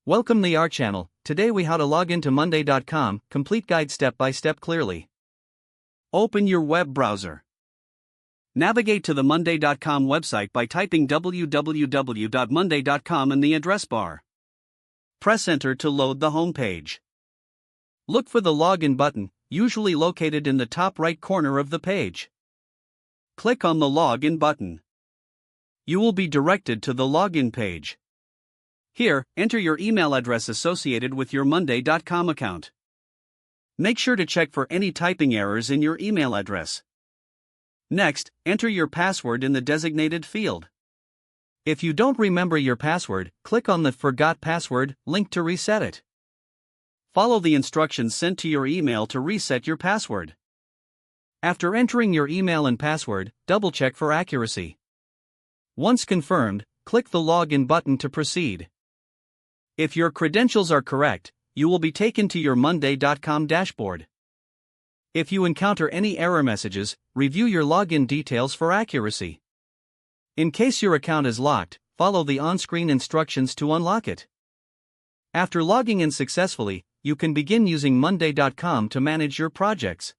Welcome to our channel. Today we how to log into monday.com, complete guide step by step clearly. Open your web browser. Navigate to the monday.com website by typing www.monday.com in the address bar. Press enter to load the home page. Look for the login button, usually located in the top right corner of the page. Click on the login button. You will be directed to the login page. Here, enter your email address associated with your monday.com account. Make sure to check for any typing errors in your email address. Next, enter your password in the designated field. If you don't remember your password, click on the Forgot Password link to reset it. Follow the instructions sent to your email to reset your password. After entering your email and password, double-check for accuracy. Once confirmed, click the Login button to proceed. If your credentials are correct, you will be taken to your monday.com dashboard. If you encounter any error messages, review your login details for accuracy. In case your account is locked, follow the on-screen instructions to unlock it. After logging in successfully, you can begin using monday.com to manage your projects.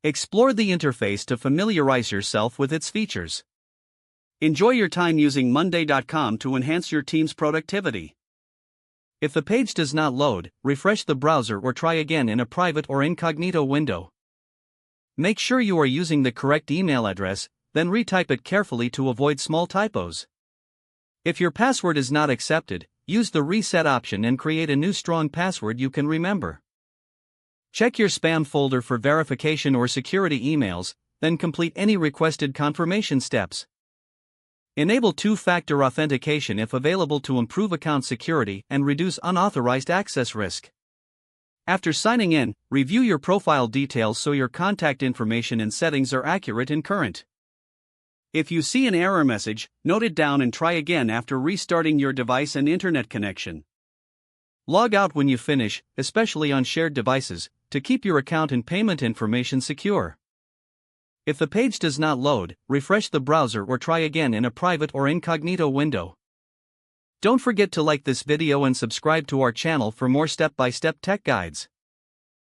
Explore the interface to familiarize yourself with its features. Enjoy your time using monday.com to enhance your team's productivity. If the page does not load, refresh the browser or try again in a private or incognito window. Make sure you are using the correct email address, then retype it carefully to avoid small typos. If your password is not accepted, use the reset option and create a new strong password you can remember. Check your spam folder for verification or security emails, then complete any requested confirmation steps. Enable two-factor authentication if available to improve account security and reduce unauthorized access risk. After signing in, review your profile details so your contact information and settings are accurate and current. If you see an error message, note it down and try again after restarting your device and internet connection. Log out when you finish, especially on shared devices, to keep your account and payment information secure. If the page does not load, refresh the browser or try again in a private or incognito window. Don't forget to like this video and subscribe to our channel for more step-by-step tech guides.